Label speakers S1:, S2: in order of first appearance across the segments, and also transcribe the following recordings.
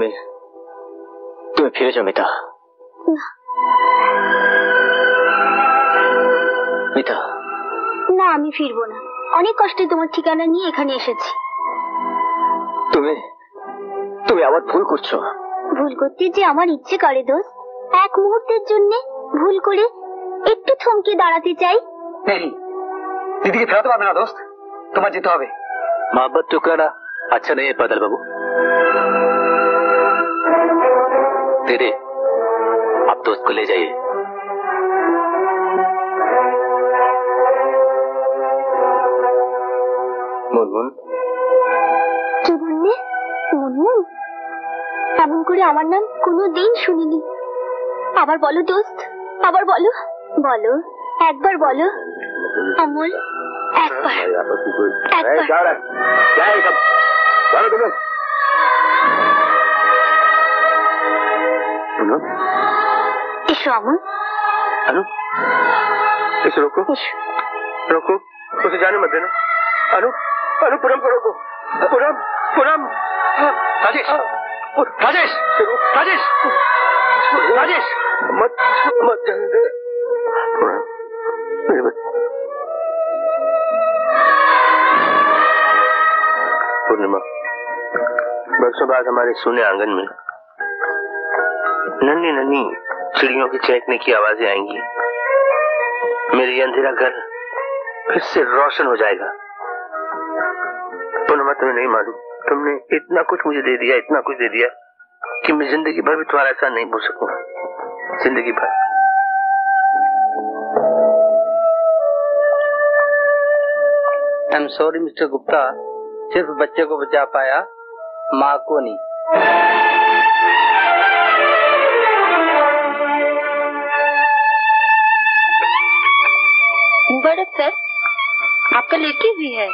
S1: তুমি তুমি ফিরে যাও মিতা। মিতা
S2: না, আমি ফিরবো না। অনেক কষ্টে তোমার ঠিকানা নিয়ে এখানে এসেছি।
S1: তুমি তুমি আবার ভুল করছো।
S2: ভুল করতে যে আমার ইচ্ছে করে দোস্ত। এক মুহূর্তের জন্য ভুল করে একটু থমকে দাঁড়াতে চাই।
S1: দিদিকে ফেরাতে পারবে না দোস্ত, তোমার যেতে হবে। मोहब्बत टुकराना अच्छा नहीं है बादल बाबू। दीदी आप दोस्त को ले जाइए। মুনমুন
S2: কি বললে? মুনমুন? এমন করে আমার নাম কোনোদিন শুনিনি। আবার বলো দোস্ত, আবার বলো। বলো, একবার বলো অমল, একবার একবার। এসো অমল।
S1: अनु इसे रोको, रोको, उसे जाने मत देना। अनु अनु पूनम को रोको। पूनम पूनम। राजेश राजेश राजेश राजेश मत मत जाने दे। पूर्णिमा, बरसों बाद हमारे सोने आंगन में नन्ही नन्ही चिड़ियों की चहकने की आवाजें आएंगी। मेरी अंधेरा घर फिर से रोशन हो जाएगा। पूर्णिमा, तुम्हें नहीं मालूम, तुमने इतना कुछ मुझे दे दिया, इतना कुछ दे दिया कि मैं जिंदगी भर भी तुम्हारा एहसान नहीं भूल सकूंगा। जिंदगी भर।
S3: I am sorry mister Gupta, सिर्फ बच्चे को बचा पाया, माँ को नहीं।
S2: मुबारक सर, आपका लड़की भी है।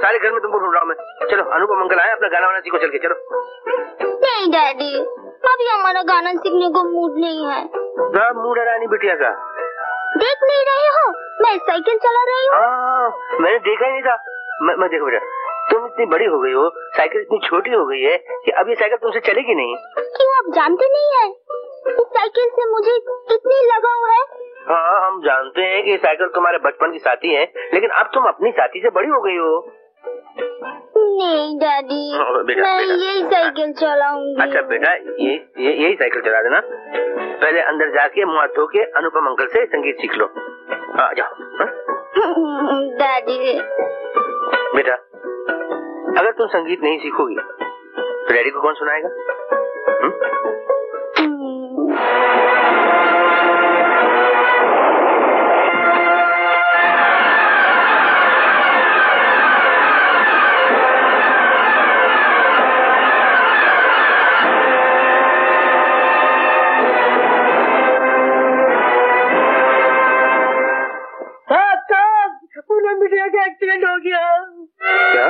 S1: सारे घर में तुमको ढूंढ रहा हूं मैं। चलो अनु को मंगल आया, अपना गाना वाना सीखो चल के। चलो।
S2: नहीं डैडी, अभी हमारा गाना सीखने को मूड नहीं है।
S1: मूड है रानी बिटिया का?
S2: देख नहीं रहे हो, मैं साइकिल चला रही हूँ।
S1: मैंने देखा ही नहीं था। मैं देखो बेटा, तुम इतनी बड़ी हो गई हो, साइकिल इतनी छोटी हो गई है कि अब ये साइकिल तुमसे चलेगी नहीं।
S2: क्यों, आप जानते नहीं है इस साइकिल से मुझे कितनी लगाव है?
S1: हाँ, हम जानते हैं कि साइकिल तुम्हारे बचपन की साथी है, लेकिन अब तुम अपनी साथी से बड़ी हो गई हो।
S2: नहीं डैडी, मैं यही साइकिल चलाऊंगी।
S1: अच्छा बेटा, यही साइकिल चला देना। पहले अंदर जाके मुँह धो के अनुपम अंकल से संगीत सीख लो। आ जाओ।
S2: डैडी
S1: बेटा, अगर तुम संगीत नहीं सीखोगी तो डैडी को कौन सुनाएगा? एक्सीडेंट हो गया। क्या?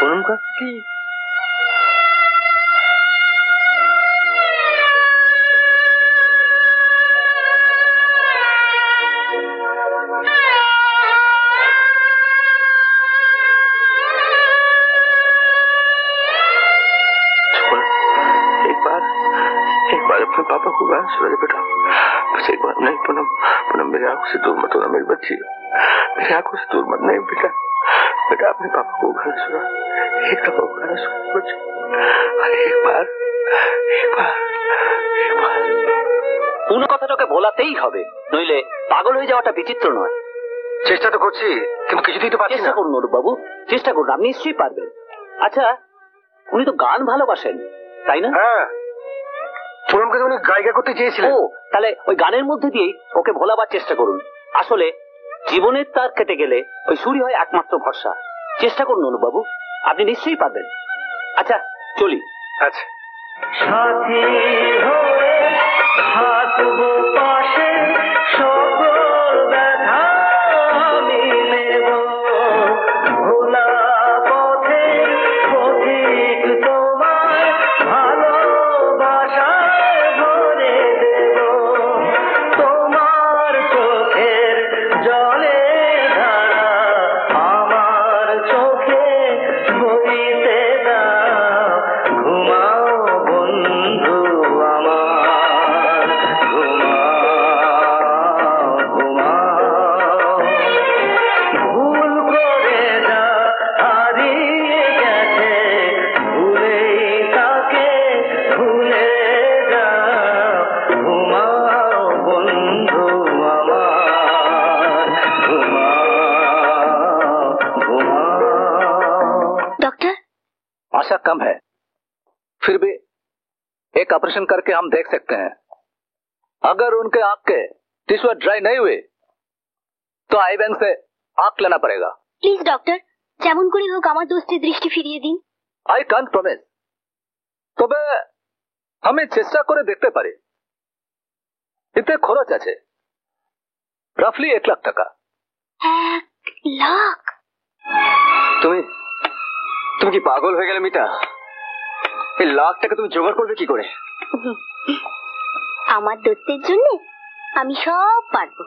S1: पूनम का? एक बार अपने पापा को गाना सुना दे बेटा, बस एक बार। नहीं पूनम, पूनम मेरी आंखों से दूर मत होना मेरी बच्ची, मेरी आंखों से दूर मत। नहीं बेटा, बेटा अपने पापा को गाना सुना, एक दफा गाना सुना बच्ची, एक बार एक बार एक बार।
S4: পুরো কথাটাকে ভোলাতেই হবে, নইলে পাগল হয়ে যাওয়াটা বিচিত্র নয়।
S1: চেষ্টা তো করছি, কিন্তু কিছুতেই তো পারছি না।
S4: চেষ্টা করুন অরূপ বাবু, চেষ্টা করুন, আপনি নিশ্চয়ই পারবেন। আচ্ছা, উনি তো গান ভালোবাসেন, তাই না?
S1: হ্যাঁ, পুনমকে তো উনি গায়িকা করতে চেয়েছিলেন।
S4: ও, তাহলে ওই গানের মধ্যে দিয়েই ওকে ভোলাবার চেষ্টা করুন। আসলে জীবনের তার কেটে গেলে ওই সুরই হয় একমাত্র ভরসা। চেষ্টা করুন অনুপ বাবু, আপনি নিশ্চয়ই পারবেন। আচ্ছা চলি।
S1: আচ্ছা।
S5: সাথী হয়ে থাকবো পাশে, সকল ব্যথা আমি নেব, ভোলা পথে পথিক তোমায় ভালোবাসায় ভরে দেব, তোমার চোখের জলে ধারা আমার চোখে বইতে দাও, ঘুমাও বন্ধু আমার, ঘুমাও ঘুমাও, ভুল করে যা হারিয়ে গেছে, ভুলেই তাকে ভুলে যাও, ঘুমাও বন্ধু আমার, ঘুমাও ঘুমাও।
S2: डॉक्टर,
S4: आशा कम है, फिर भी एक ऑपरेशन करके हम देख सकते हैं। अगर उनके आंख के टिश्यू ड्राई नहीं हुए तो आई बैंक से आंख लेना पड़ेगा।
S2: প্লিজ ডক্টর, যেমন করে হোক আমার দোস্তের দৃষ্টি ফিরিয়ে দিন।
S4: आई कांट प्रॉमिस, তবে আমি চেষ্টা করে দেখতে পারি। এতে খরচ আছে রাফলি 1 লাখ টাকা।
S2: 1 লাখ?
S1: তুমি তুমি কি পাগল হয়ে গেলে মিতা? এই লাখ টাকা তুমি জোগাড় করবে কি করে?
S2: আমার দোস্তের জন্য আমি সব পারবো।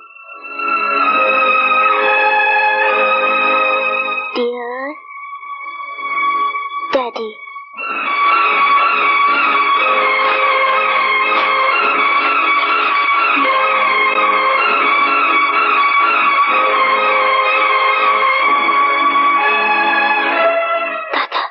S2: ডিয়ার ড্যাডি, দাদা,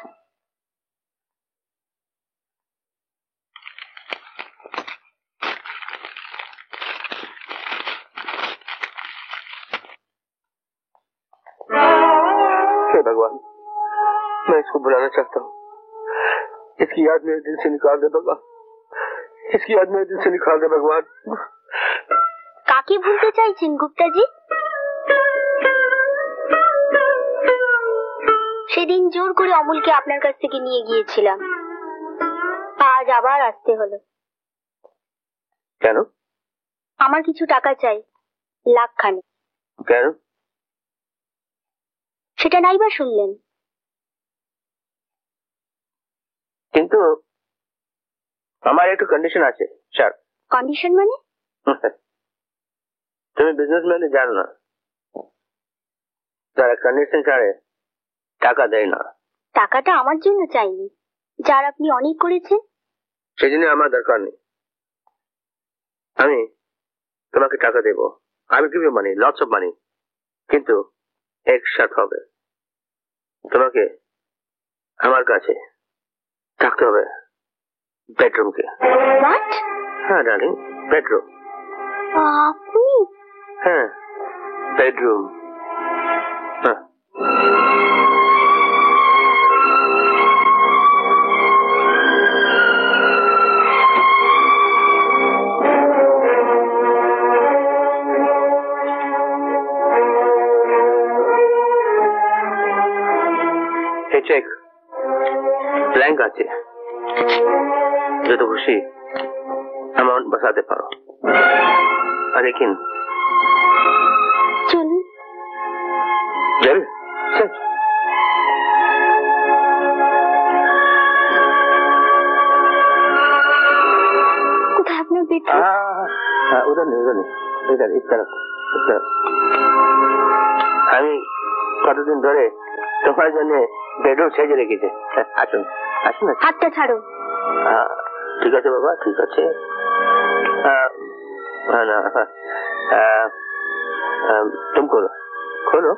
S1: हे भगवान, मैं इसको बुलाना चाहता हूँ। इसकी याद मेरे दिल से निकाल दे भगवान, इसकी याद मेरे दिल से निकाल दे भगवान।
S2: কাকে ভুলতে চাইছেন গুপ্তাজি? সেদিন জোর করে অমূলকে আপনার কাছ থেকে নিয়ে গিয়েছিলাম, আজ আবার আসতে হলো।
S1: কেন?
S2: আমার কিছু টাকা চাই, 1 লাখ খানে।
S1: কেন?
S2: সেটা নাইবা শুনলেন?
S1: কিন্তু আমার একটু কন্ডিশন আছে স্যার।
S2: কন্ডিশন মানে?
S1: তুমি বিজনেসম্যান জানো না, তারা কন্ডিশন ছাড়ে টাকা দেয় না।
S2: টাকাটা আমার জন্য চাইনি, যার আপনি অনেক করেছেন।
S1: সেই জন্য আমার দরকার নেই। আমি তোমাকে টাকা দেবো, আমি give you money, lots of money, কিন্তু এক শর্ত হবে, তোমাকে আমার কাছে থাকতে হবে বেডরুমকে।
S2: হোয়াট?
S1: হ্যাঁ ডার্লিং, বেডরুম।
S2: আপনি?
S1: হ্যাঁ, বেডরুম। হ্যাঁ। এই চেক ব্ল্যাঙ্ক আছে, যত খুশি অ্যামাউন্ট বসাতে পারো। আর लेकिन
S2: চলুন।
S1: যাবে? চল।
S2: কোথায় আপনার বেডরুম?
S1: उधर नहीं, उधर नहीं, इधर इस तरफ, इस तरफ। আমি কতদিন ধরে তোমার জন্য বেডরুম সেজে রেখেছি। আসুন আসুন।
S2: হাতটা ছাড়ো।
S1: ঠিক আছে বাবা, ঠিক আছে। না, तुम खोलो, खोलो।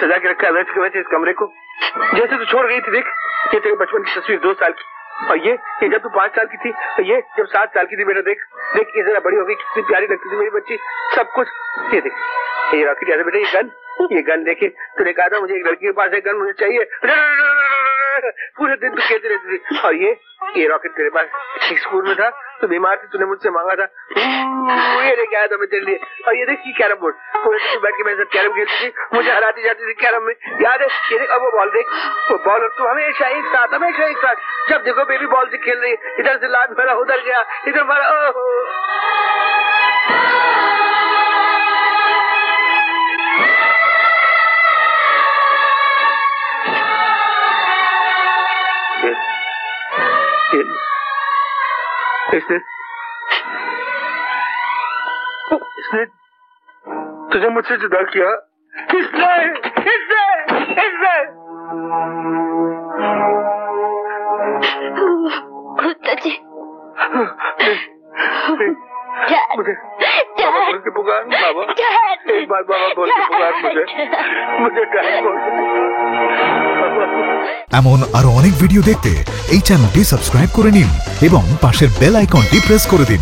S1: सजा के रखा है वैसे के वैसे इस कमरे को, जैसे तू छोड़ गई थी। देख ये तेरे बचपन की तस्वीर 2 साल की, और ये जब तू 5 साल की थी, ये जब 7 साल की थी। बेटा देख देख ये जरा बड़ी हो गई, कितनी प्यारी लगती थी मेरी बच्ची, सब कुछ। ये देख ये रॉकेट याद है बेटा, ये गन देखे तूने कहा था मुझे एक लड़की के पास एक गन मुझे चाहिए, पूरे दिन तू खेलती रहती थी। और ये रॉकेट तेरे पास एक स्कूल में था, तो बीमार थी, तूने मुझसे मांगा था, ये लेके आया था मैं तेरे लिए। और ये देखी कैरम बोर्ड, पूरे दिन बैठ के मेरे साथ कैरम खेलती थी, मुझे हराती जाती थी कैरम में, याद है? ये देख अब वो बॉल देख, वो बॉल तू हमेशा एक साथ, जब देखो बेबी बॉल से खेल रही है, इधर से लात मारा, उधर गया, इधर मारा। इसने तुझे मुझसे जुदा किया, किसने?
S2: गुप्ता जी,
S1: मुझे बाबा बोल के पुकार, बाबा एक बार बाबा बोल के पुकार मुझे डैड बोल।
S6: এমন আরো অনেক ভিডিও দেখতে এই চ্যানেলটি সাবস্ক্রাইব করে নিন এবং পাশের বেল আইকনটি প্রেস করে দিন।